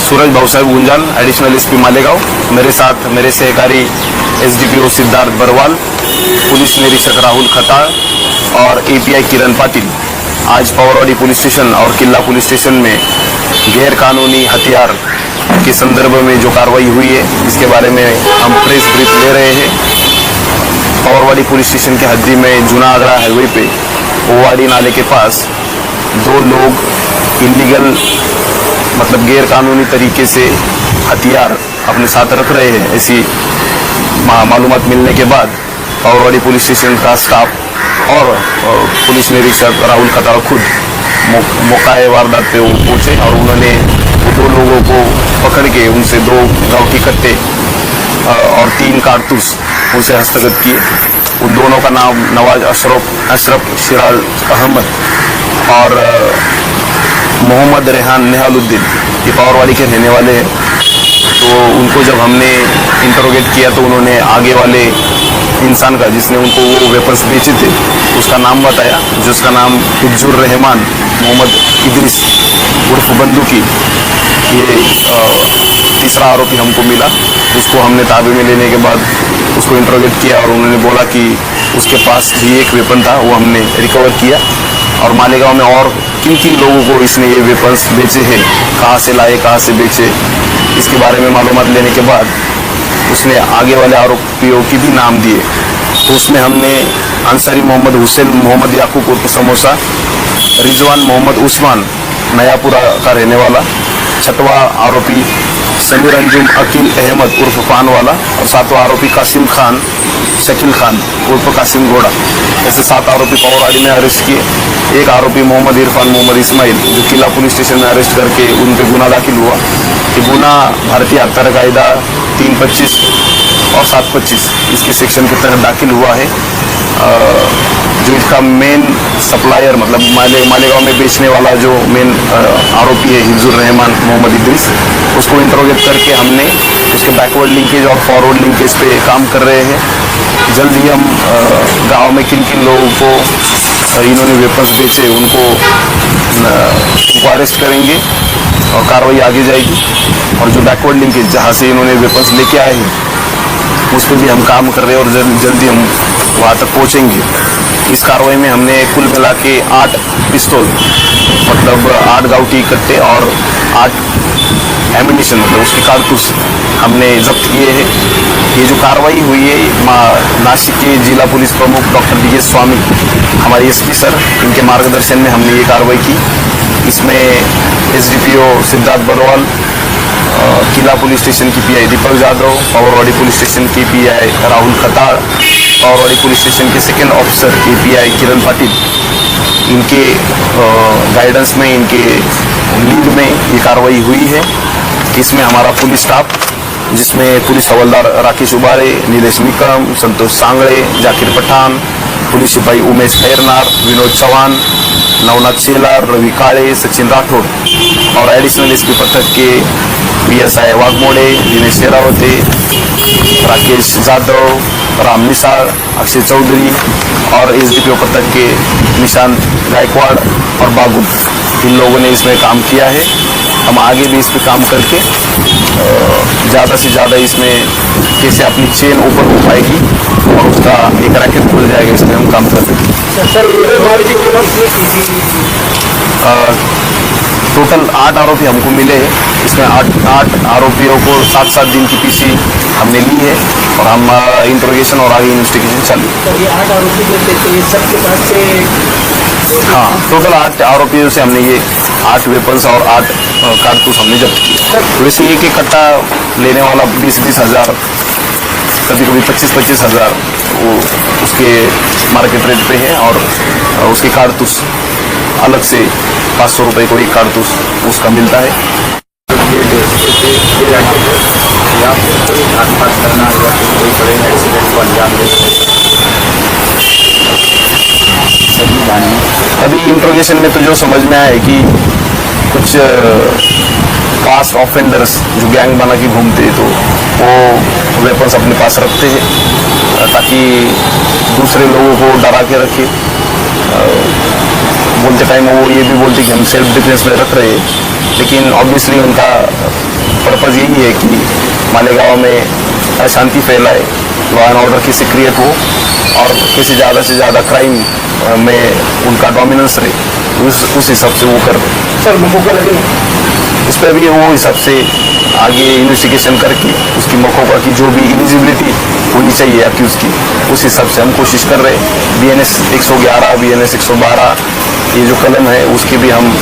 सूरज Bhausaheb गुंजाल, additional SP Malegaon. मेरे साथ मेरे सहकारी एसडीपीओ सिद्धार्थ बरवाल, पुलिस निरीक्षक राहुल खताड़ और एपीआई किरण पाटिल आज पावरवाड़ी पुलिस स्टेशन और किला पुलिस स्टेशन में गैर कानूनी हथियार के संदर्भ में जो कार्रवाई हुई है इसके बारे में हम प्रेस ब्रीफ ले रहे हैं। पावरवाड़ी पुलिस स्टेशन के हद्दी में जूना आगरा हाईवे पे ओवाड़ी नाले के पास दो लोग इलीगल मतलब गैर कानूनी तरीके से हथियार अपने साथ रख रहे हैं, ऐसी मालूमात मिलने के बाद पावरवाड़ी पुलिस स्टेशन का स्टाफ और पुलिस निरीक्षक राहुल खताड़ खुद मौका वारदात पे वो पहुंचे और उन्होंने दो लोगों को पकड़ के उनसे 2 गाँव के कट्टे और 3 कारतूस उनसे हस्तगत किए। उन दोनों का नाम नवाज अशरफ सिराज अहमद और मोहम्मद रेहान निहालुद्दीन, ये पावरवाड़ी के रहने वाले हैं। तो उनको जब हमने इंटरोगेट किया तो उन्होंने आगे वाले इंसान का जिसने उनको वो वेपन्स बेचे थे उसका नाम बताया, जिसका नाम हिज्जुर रहमान मोहम्मद इदरिस उर्फ बंदूकी, ये तीसरा आरोपी हमको मिला। उसको हमने ताबे में लेने के बाद उसको इंटरोगेट किया और उन्होंने बोला कि उसके पास भी एक वेपन था, वो हमने रिकवर किया। और मालेगांव में और किन किन लोगों को इसने ये वेपन्स बेचे हैं, कहाँ से लाए, कहाँ से बेचे, इसके बारे में मालूमात लेने के बाद उसने आगे वाले आरोपियों की भी नाम दिए। तो उसमें हमने अंसारी मोहम्मद हुसैन मोहम्मद याकूब उर्फ समोसा, रिजवान मोहम्मद उस्मान नयापुरा का रहने वाला, छठवां आरोपी समीर अंजुम अकील अहमद उर्फ पान वाला और 7वां आरोपी कासिम खान शकील खान उर्फ कासिम घोड़ा, ऐसे 7 आरोपी पावरवाड़ी में अरेस्ट किए। एक आरोपी मोहम्मद इरफान मोहम्मद इस्माइल जो किला पुलिस स्टेशन में अरेस्ट करके उन पर गुना दाखिल हुआ। ये गुना भारतीय हत्या कायदा 325 और 725 इसके सेक्शन के तहत दाखिल हुआ है। जो इसका मेन सप्लायर मतलब मालेगांव में बेचने वाला जो मेन आरोपी है हिज्जुर रहमान मोहम्मद इदरिस, उसको इंटरोगेट करके हमने उसके बैकवर्ड लिंकेज और फॉरवर्ड लिंकेज पे काम कर रहे हैं। जल्द ही हम गांव में किन किन लोगों को इन्होंने वेपन्स बेचे उनको अरेस्ट करेंगे और कार्रवाई आगे जाएगी। और जो बैकवर्ड लिंकेज जहाँ से इन्होंने वेपन्स लेके आए हैं उस पर भी हम काम कर रहे हैं और जल्दी हम वहाँ तक पहुँचेंगे। इस कार्रवाई में हमने कुल मिला के 8 पिस्तौल मतलब 8 गाउटी कट्टे और 8 एमिनिशन मतलब उसके कारतूस हमने जब्त किए हैं। ये जो कार्रवाई हुई है नासिक के जिला पुलिस प्रमुख डॉक्टर डी एस स्वामी हमारे एसपी सर, इनके मार्गदर्शन में हमने ये कार्रवाई की। इसमें एसडीपीओ सिद्धार्थ बरवाल, किला पुलिस स्टेशन की पीआई दीपक जाधव, पावरवाड़ी पुलिस स्टेशन की पीआई राहुल खताड़, पावरवाड़ी पुलिस स्टेशन के सेकंड ऑफिसर एपीआई किरण पाटिल, इनके गाइडेंस में इनके लीड में ये कार्रवाई हुई है। इसमें हमारा पुलिस स्टाफ जिसमें पुलिस हवलदार राकेश उबारे, नीलेश निकम, संतोष सांगड़े, जाकिर पठान, पुलिस सिपाही उमेश खैरनार, विनोद चौहान, नवनाथ शेलार, रवि काळे, सचिन राठौड़ और एडिशनल एसपी पथक के पीएसआई वाघमोड़े, दिनेश शेरावते, राकेश जाधव, राम निसार, अक्षय चौधरी और एसडीपीओ पथक के निशांत गायकवाड़ और बाबू, इन लोगों ने इसमें काम किया है। हम आगे भी इस पर काम करके ज़्यादा से ज़्यादा इसमें कैसे अपनी चेन ऊपर हो पाएगी और उसका एक रैकेट खुल जाएगा, इसमें हम काम कर रहे हैं। टोटल 8 आरोपी हमको मिले हैं। इसमें 8 आरोपियों को 7-7 दिन की पीसी हमने ली है और हम इंट्रोगेशन और आगे इन्वेस्टिगेशन चालू। ये 8 आरोपी जो थे तो ये सबके पास से हाँ टोटल 8 आरोपियों से हमने ये 8 वेपन्स और 8 कारतूस हमने जब्त किए। तो वैसे एक कट्टा लेने वाला 20-20 हज़ार, कभी कभी 25-25 हज़ार वो उसके मार्केट रेट पे है और उसके कारतूस अलग से 500 रुपये को एक कारतूस उसका मिलता है। अभी इंट्रोगेशन में तो जो समझ में आया है कि कुछ पास ऑफेंडर्स जो गैंग बना के घूमते तो वो वेपन्स अपने पास रखते हैं ताकि दूसरे लोगों को डरा के रखे। बोलते टाइम वो ये भी बोलते कि हम सेल्फ डिफेंस में रख रहे हैं, लेकिन ऑब्वियसली उनका मकसद यही है कि मालेगांव में अशांति फैलाए, लॉ एंड ऑर्डर कैसे क्रिएट हो और कैसे ज़्यादा से ज़्यादा क्राइम में उनका डोमिनेंस रहे, उस हिसाब से वो कर रहे हैं। सर मकोका लगे इस पर भी वो हिसाब से आगे इन्वेस्टिगेशन करके उसकी मकोका की जो भी एलिजिबिलिटी होनी चाहिए आपकी उसकी, उस हिसाब से हम कोशिश कर रहे हैं। BNS 111, BNS 112 ये जो कलम है उसकी भी हम